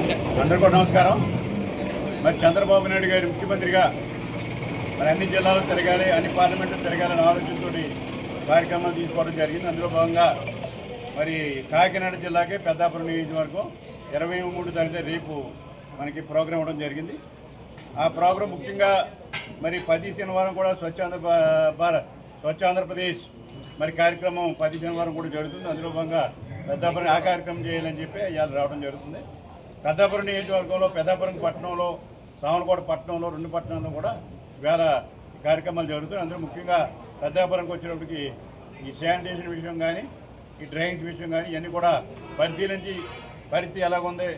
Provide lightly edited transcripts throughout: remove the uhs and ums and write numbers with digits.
అందరికీ నమస్కారం. మరి చంద్రబాబు నాయుడు గారు ముఖ్యమంత్రిగా మరి అన్ని జిల్లాలు తిరగాలి, అన్ని పార్లమెంట్లు తిరగాలని ఆలోచనతో కార్యక్రమాలు తీసుకోవడం జరిగింది. అందులో భాగంగా మరి కాకినాడ జిల్లాకే పెద్దాపురం నియోజకవర్గం 23 తారీఖు రేపు మనకి ప్రోగ్రాం ఇవ్వడం జరిగింది. ఆ ప్రోగ్రాం ముఖ్యంగా మరి 10 శనివారం కూడా స్వచ్ఛ ఆంధ్రప్రదేశ్ మరి కార్యక్రమం 10 శనివారం కూడా జరుగుతుంది. అందులో భాగంగా పెద్దాపురం ఆ కార్యక్రమం చేయాలని చెప్పి ఇవాళ రావడం జరుగుతుంది. పెద్దాపురం నియోజకవర్గంలో పెద్దాపురం పట్టణంలో, సామలకోట పట్టణంలో, 2 పట్టణాల్లో కూడా ఇవాళ కార్యక్రమాలు జరుగుతాయి. అందులో ముఖ్యంగా పెద్దాపురంకి వచ్చేటప్పటికి ఈ శానిటేషన్ విషయం కానీ, ఈ డ్రైన్స్ విషయం కానీ ఇవన్నీ కూడా పరిశీలించి పరిస్థితి ఎలాగుంది,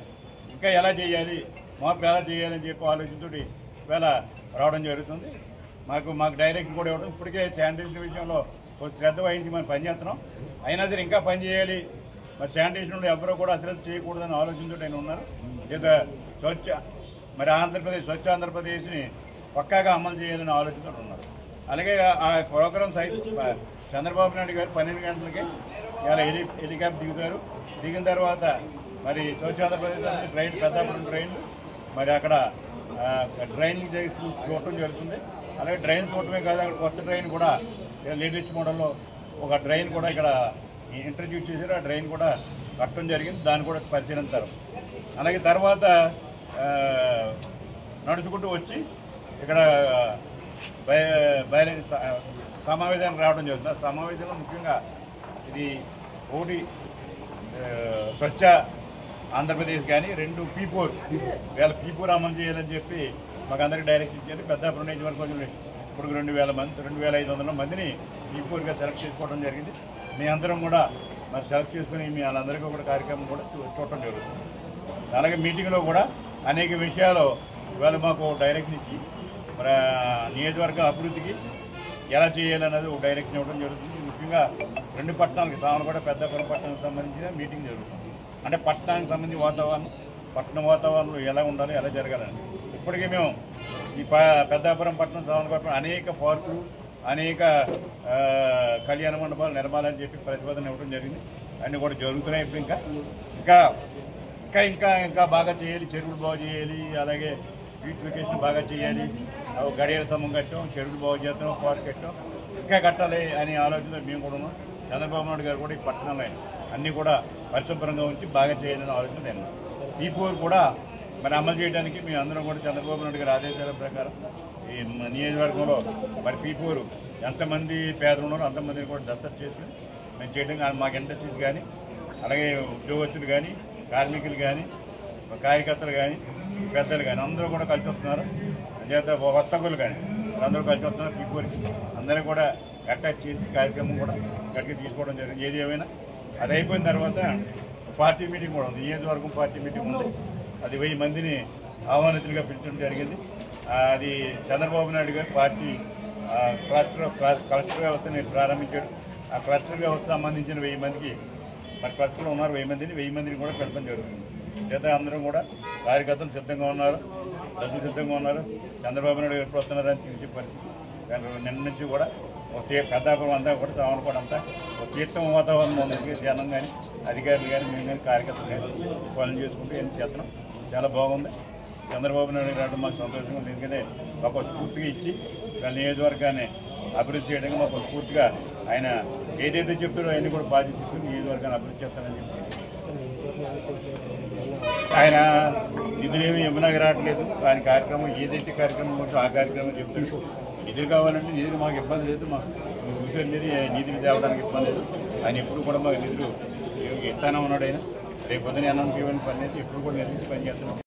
ఇంకా ఎలా చేయాలి, మార్పు ఎలా చేయాలని చెప్పి ఆలోచనతో ఇవాళ రావడం జరుగుతుంది. మాకు డైరెక్ట్ కూడా ఇవ్వడం. ఇప్పటికే శానిటేషన్ విషయంలో కొంచెం శ్రద్ధ వహించి మనం పనిచేస్తున్నాం. అయినా సరే ఇంకా పని చేయాలి. మరి శానిటేషన్లో ఎవరో కూడా అశ్రద్ధ చేయకూడదని ఆలోచనతో ఆయన ఉన్నారు. మరి ఆంధ్రప్రదేశ్ స్వచ్ఛ ఆంధ్రప్రదేశ్ని పక్కాగా అమలు చేయాలని ఆలోచనతో ఉన్నారు. అలాగే ఆ ప్రోగ్రాం చంద్రబాబు నాయుడు గారు 12 గంటలకి ఇలా హెలికాప్టర్ దిగుతారు. దిగిన తర్వాత మరి స్వచ్ఛ ఆంధ్రప్రదేశ్ ట్రైన్, పెద్దాపురం ట్రైన్ మరి అక్కడ ట్రైన్ చూడటం జరుగుతుంది. అలాగే ట్రైన్ చూడటమే కాదు, అక్కడ కొత్త ట్రైన్ కూడా లేటెస్ట్ మోడల్లో ఒక ట్రైన్ కూడా ఇక్కడ ఇంట్రడ్యూస్ చేశారు. ఆ ట్రైన్ కూడా కట్టడం జరిగింది. దాన్ని కూడా పరిశీలిస్తారు. అలాగే తర్వాత నడుచుకుంటూ వచ్చి ఇక్కడ సమావేశానికి రావడం జరుగుతుంది. ఆ సమావేశంలో ముఖ్యంగా ఇది ఒకటి స్వచ్ఛ ఆంధ్రప్రదేశ్ కానీ, 2 P4 అమలు చేయాలని చెప్పి మాకు అందరికీ డైరెక్ట్ ఇచ్చారు. పెద్దాపురం నియోజకవర్గం ఇప్పుడు 2000 మంది, 2500 మందిని P4గా సెలెక్ట్ చేసుకోవడం జరిగింది. మీ అందరం కూడా మరి సెలెక్ట్ చేసుకుని మీ వాళ్ళందరికీ కూడా కార్యక్రమం కూడా చూడటం జరుగుతుంది. అలాగే మీటింగ్లో కూడా అనేక విషయాలు ఇవాళ మాకు డైరెక్షన్ ఇచ్చి మరి నియోజకవర్గ అభివృద్ధికి ఎలా చేయాలన్నది ఒక డైరెక్షన్ ఇవ్వడం జరుగుతుంది. ముఖ్యంగా 2 పట్టణాలకి, సామలకోట, పెద్దాపురం పట్టణానికి సంబంధించిన మీటింగ్ జరుగుతుంది. అంటే పట్టణానికి సంబంధించి పట్టణ వాతావరణంలో ఎలా ఉండాలి, ఎలా జరగాలని ఇప్పటికీ మేము ఈ పెద్దాపురం పట్టణం, సామలకోట అనేక పార్కులు, అనేక కళ్యాణ మండపాలు నిర్మాణాలని చెప్పి ప్రతిపాదన ఇవ్వడం జరిగింది. అన్నీ కూడా జరుగుతున్నాయి. ఇప్పుడు ఇంకా బాగా చేయాలి, చెరువులు బాగు చేయాలి, అలాగే బ్యూటిఫికేషన్ బాగా చేయాలి. గడియాల స్తంభం కట్టాం, చెరువులు బాగు చేస్తాం, పార్క్ కట్టాం, ఇంకా కట్టాలి అనే ఆలోచన మేము కూడా ఉన్నాం. చంద్రబాబు నాయుడు గారు కూడా ఈ పట్టణంలో అన్నీ కూడా పరిశుభ్రంగా ఉంచి బాగా చేయాలని ఆలోచన నేను. P4 కూడా మరి అమలు చేయడానికి మేము అందరం కూడా చంద్రబాబు నాయుడు గారి ఆదేశాల ప్రకారం ఈ నియోజకవర్గంలో మరి P4 ఎంతమంది పేదలు ఉన్నారో అంతమందిని కూడా దత్తత చేసుకుని మేము చేయడం. మాకు ఇండస్ట్రీస్ కానీ, అలాగే ఉద్యోగస్తులు కానీ, కార్మికులు కానీ, కార్యకర్తలు కానీ, పెద్దలు కానీ అందరూ కూడా కలిసి వస్తున్నారు. అంచేత వర్తకులు కానీ అందరూ కలిసి వస్తున్నారు. P4కి అందరూ కూడా అటాచ్ చేసి కార్యక్రమం కూడా గట్టిగా తీసుకోవడం జరిగింది. ఏది ఏమైనా అది అయిపోయిన తర్వాత పార్టీ మీటింగ్ కూడా ఉంది. నియోజకవర్గం పార్టీ మీటింగ్ ఉంది. అది 1000 మందిని ఆహ్వానితులుగా పిలిచడం జరిగింది. అది చంద్రబాబు నాయుడు గారు పార్టీ క్లస్టర్ వ్యవస్థని ప్రారంభించాడు. ఆ క్లస్టర్ వ్యవస్థ సంబంధించిన 1000 మందికి మరి క్లస్టర్లో ఉన్నారు. 1000 మందిని కూడా పిలపడం జరుగుతుంది. చేత అందరం కూడా కార్యకర్తలు సిద్ధంగా ఉన్నారు, డబ్బులు సిద్ధంగా ఉన్నారు. చంద్రబాబు నాయుడు ఎప్పుడు వస్తున్నారని తెలిసే పరిస్థితి. నిన్న నుంచి కూడా ఒక పెద్దాపురం అంతా కూడా, సామలకోట అంతా ఒక తీర్థం వాతావరణం ఉంది. జనం కానీ, అధికారులు కానీ, మేము కానీ, కార్యకర్తలు కానీ పనులు చేసుకుంటూ ఏం చేస్తున్నాం. చాలా బాగుంది. చంద్రబాబు నాయుడు గారు మాకు సంతోషంగా ఉంది. ఎందుకంటే మాకు స్ఫూర్తిగా ఇచ్చి వాళ్ళ నియోజకవర్గాన్ని అభివృద్ధి చేయడానికి మాకు స్ఫూర్తిగా ఆయన ఏదైతే చెప్తారో అవన్నీ కూడా బాధ్యత తీసుకుని నియోజకవర్గాన్ని అభివృద్ధి చేస్తానని చెప్పి ఆయన నిధులేమీ ఇవ్వడానికి రావట్లేదు. ఆయన కార్యక్రమం ఏదైతే కార్యక్రమం ఉంటుందో ఆ కార్యక్రమం చెప్తాడు. నిధులు కావాలంటే నిధులు మాకు ఇబ్బంది లేదు. మాకు ఫ్యూచర్ నిధులు తేవడానికి ఇబ్బంది లేదు. ఆయన ఎప్పుడు కూడా మాకు నిధులు ఇస్తానే ఉన్నాడు. ఆయన రేపు పొద్దున అనౌన్స్ చేయడానికి పని అయితే ఎప్పుడు కూడా నిధులు పని చేస్తున్నాం.